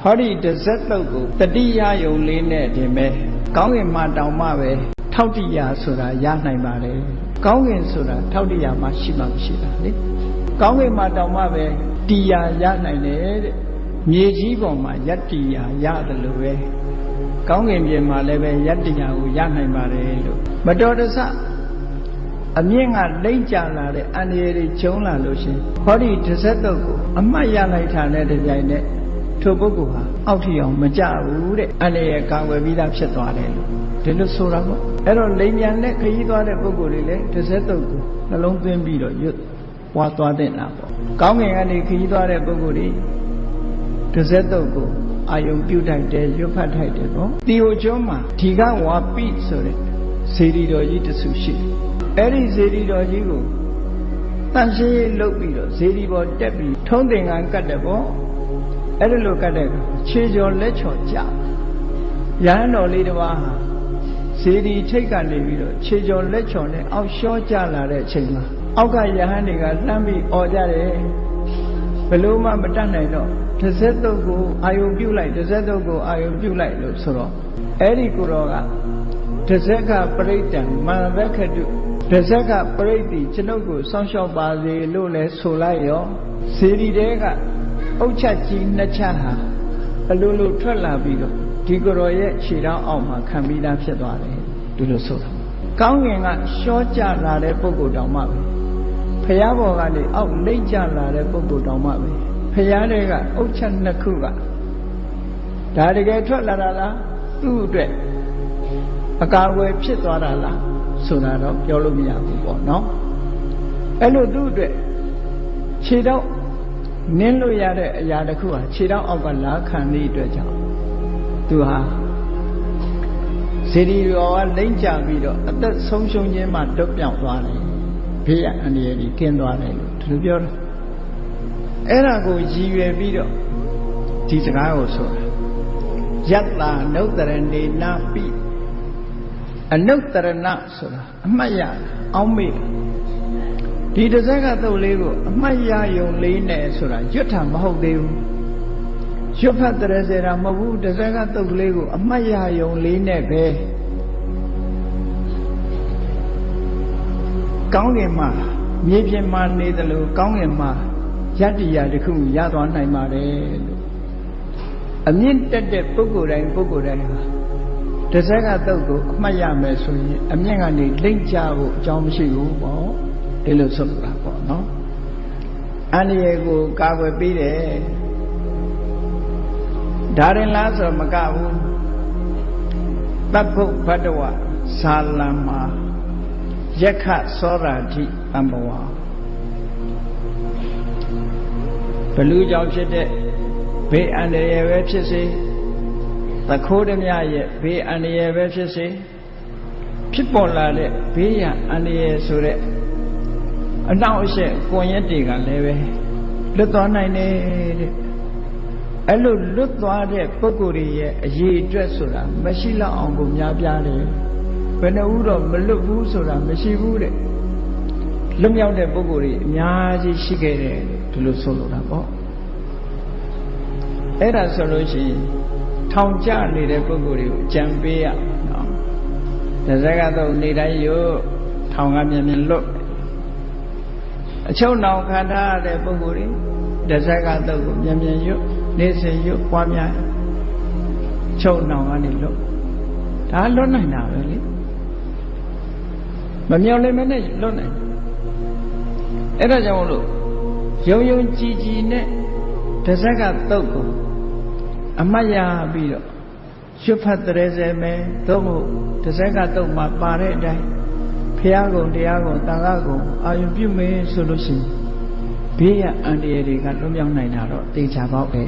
ဟောဒီတစ်ဆက်တော့ကိုတတိယယုံလေးနဲ့တင်မဲ့ကောင်းကင်မှာတောင်မှပဲထောက်တိယဆိုတာရနိုင်ပါတယ်ကောင်းကင်ဆိုတာထောက်တိယမှာရှိမှမရှိတာလေကောင်းကင်မှာတောင်မှပဲတရားရနိုင်တယ်တဲ့မြေကြီးပေါ်မှာယတ္တိယရတယ်လို့ပဲကောင်းကင်ပြင်မှာလည်းပဲယတ္တိယကိုရနိုင်ပါတယ်လို့မတော်တဆအမြင့်ကလိမ့်ကြလာတဲ့အန္တရာယ်တွေကျုံလာလို့ရှိရင်ဟောဒီတစ်ဆက်တော့ကိုအမှတ်ရလိုက်တာနဲ့တပြိုင်နက်ထိုပုဂ္ဂိုလ်ဟာအောက်ထီအောင်မကြဘူးတဲ့အန္တရာယ်ကာကွယ်ပြီးသားဖြစ်သွားတယ်လို့ဒီလိုဆိုတာပေါ့အဲ့တော့လိမ်မြန်နဲ့ခရီးသွားတဲ့ပုဂ္ဂိုလ်တွေလည်းတစ်ဆက်တော့ကိုနှလုံးသွင်းပြီးတော့ရွတ်ဝါသွားတဲ့နာပေါ့ကောင်းကင်ကနေခရီးသွားတဲ့ပုဂ္ဂိုလ်တွေတစ်ဆက်တော့ကိုအာယုံပြုတ်တိုက်တယ်ရွတ်ဖတ်ထိုက်တယ်ပေါ့တီဟိုကျွန်းမှာဒီကဝါပိဆိုတဲ့စေတီတော်ကြီးတစ်ဆူရှိတယ်အဲ့ဒီစေတီတော်ကြီးကိုတန်ရှင်းရေးလုပ်ပြီးတော့စေတီပေါ်တက်ပြီးထုံးသင်္ကန်းကတ်တယ်ပေါ့အဲ့ဒါလိုကတ်တဲ့ခြေကျော်လက်ချော်ကြရဟန်းတော်လေးတစ်ပါးဟာစေတီထိတ်ကနေပြီးတော့ခြေကျော်လက်ချော်နဲ့အောက်လျှောကြလာတဲ့အချိန်မှာအောက်ကရဟန်းတွေကလှမ်းပြီးអော်ကြတယ်ဘလို့မှမတတ်နိုင်တော့တစ်ဆက်တော့ကိုအာယုံပြုတ်လိုက်တစ်ဆက်တော့ကိုအာယုံပြုတ်လိုက်လို့ဆိုတော့အဲ့ဒီကိုတော်ကတစ်ဆက်ကပရိတ္တံမန္တခတုတစ်ဆက်ကပရိတ္တိကျွန်ုပ်ကိုစောင့်ရှောက်ပါစေလို့လဲဆိုလိုက်ရောစေတီတဲကအုတ်ချက်ကြီးနှစ်ချက်ဟာအလိုလိုထွက်လာပြီးတော့ဒီကိုယ်တော်ရဲ့ခြေထောက်အောက်မှာခံပြီးသားဖြစ်သွားတယ်ဒီလိုဆိုတာကောင်းကင်ကရှောကြလာတဲ့ပုဂ္ဂိုလ်တောင်မှပဲဖရာဘော်ကနေအောက်လိမ့်ကြလာတဲ့ပုဂ္ဂိုလ်တောင်မှပဲဖရာတွေကအုတ်ချက်နှစ်ခုကဒါတကယ်ထွက်လာတာလားသူ့အတွက်အကာအကွယ်ဖြစ်သွားတာလားဆိုတာတော့ပြောလို့မရဘူးပေါ့နော်အဲ့လိုသူ့အတွက်ခြေထောက်နင်းလို့ရတဲ့အရာတစ်ခုဟာခြေထောက်အောက်ကလာခံတဲ့အတွက်ကြောင့်သူဟာစေတီတော်ကလိမ့်ကြပြီးတော့အသက်ဆုံးရှုံးခြင်းမှတွတ်ပြောင်းသွားတယ်ဘေးရအန္တရာယ်ကြီးကင်းသွားတယ်လို့သူပြောတယ်အဲ့ဒါကိုရည်ရွယ်ပြီးတော့ဒီစကားကိုဆိုတာယတ္တာနုတ္တရဏေနာပိအနုတ္တရဏဆိုတာအမှတ်ရအောင်မေ့ဒီတစ်စက်ကသုတ်လေးကိုအမှတ်ရယုံလေးနဲ့ဆိုတာရွတ်တာမဟုတ်သေးဘူးရွတ်ဖတ်တဲ့စေတာမဟုတ်ဘူးတစ်စက်ကသုတ်လေးကိုအမှတ်ရယုံလေးနဲ့ပဲကောင်းကင်မှာမြေပြင်မှာနေတယ်လို့ကောင်းကင်မှာယတ္တိယတစ်ခုရသွားနိုင်ပါတယ်လို့အမြင့်တက်တဲ့ပုဂ္ဂိုလ်တိုင်းပုဂ္ဂိုလ်တိုင်းဟာတစ်ဆက်ကသုတ်ကိုအမှတ်ရမယ်ဆိုရင်အမြင့်ကနေလိမ့်ကြဖို့အကြောင်းမရှိဘူးပေါ့ဒီလိုဆိုတာပေါ့နော်အန္တရာယ်ကိုကာကွယ်ပေးတယ်ဒါရင်လားဆိုမကဘူးတပ္ပုဘဒဝဇာလံမှာယက္ခသောရာတိတံဘဝဘလူကြောင့်ဖြစ်တဲ့ဘေးအန္တရာယ်ပဲဖြစ်စေသခိုးဓမြရဲ့ဘေးအန္တရာယ်ပဲဖြစ်စေဖြစ်ပေါ်လာတဲ့ဘေးရန်အန္တရာယ်ဆိုတဲ့အနောက်အရှက်ကွန်ရက်တွေကလည်းပဲလွတ်သွားနိုင်တယ်တဲ့အဲ့လိုလွတ်သွားတဲ့ပုဂ္ဂိုလ်တွေရဲ့အရေးအတွက်ဆိုတာမရှိတော့အောင်ကိုများပြားတယ်ဘယ်နှဦးတော့မလွတ်ဘူးဆိုတာမရှိဘူးတဲ့လွတ်မြောက်တဲ့ပုဂ္ဂိုလ်တွေအများကြီးရှိခဲ့တယ်ဒီလိုဆိုလိုတာပေါ့အဲ့ဒါဆိုလို့ရှိရင်ထောင်ကျနေတဲ့ပုဂ္ဂိုလ်တွေကိုကြံပေးရနော်တစ်စက်ကတော့နေတိုင်းရုပ်ထောင်ကမြင်မြင်လွတ်အချုပ်နှောင်ခံထားရတဲ့ပုဂ္ဂိုလ်တွေတစ်စက်ကတော့ကိုမြင်မြင်ရုပ်နေစဉ်ရုပ်ပွားများချုပ်နှောင်ကနေလွတ်ဒါလွတ်နိုင်တာပဲလေမမြော်လင့်မနဲ့လွတ်နိုင်အဲ့ဒါကြောင့်မလို့ယုံယုံကြည်ကြည်နဲ့တစ်စက်ကတော့ကိုအမှတ်ရပြီးတော့ရွတ်ဖတ်တဲ့စေမယ်သို့မဟုတ်တစ်စက်ကတော့မှပါတဲ့အတိုင်းဘုရားကုံတရားကုံသံဃာကုံအာယုပြုမယ်ဆိုလို့ရှိရင်ဘေးရအန္တရာယ်တွေကလွတ်မြောက်နိုင်တာတော့သိချပါပဲ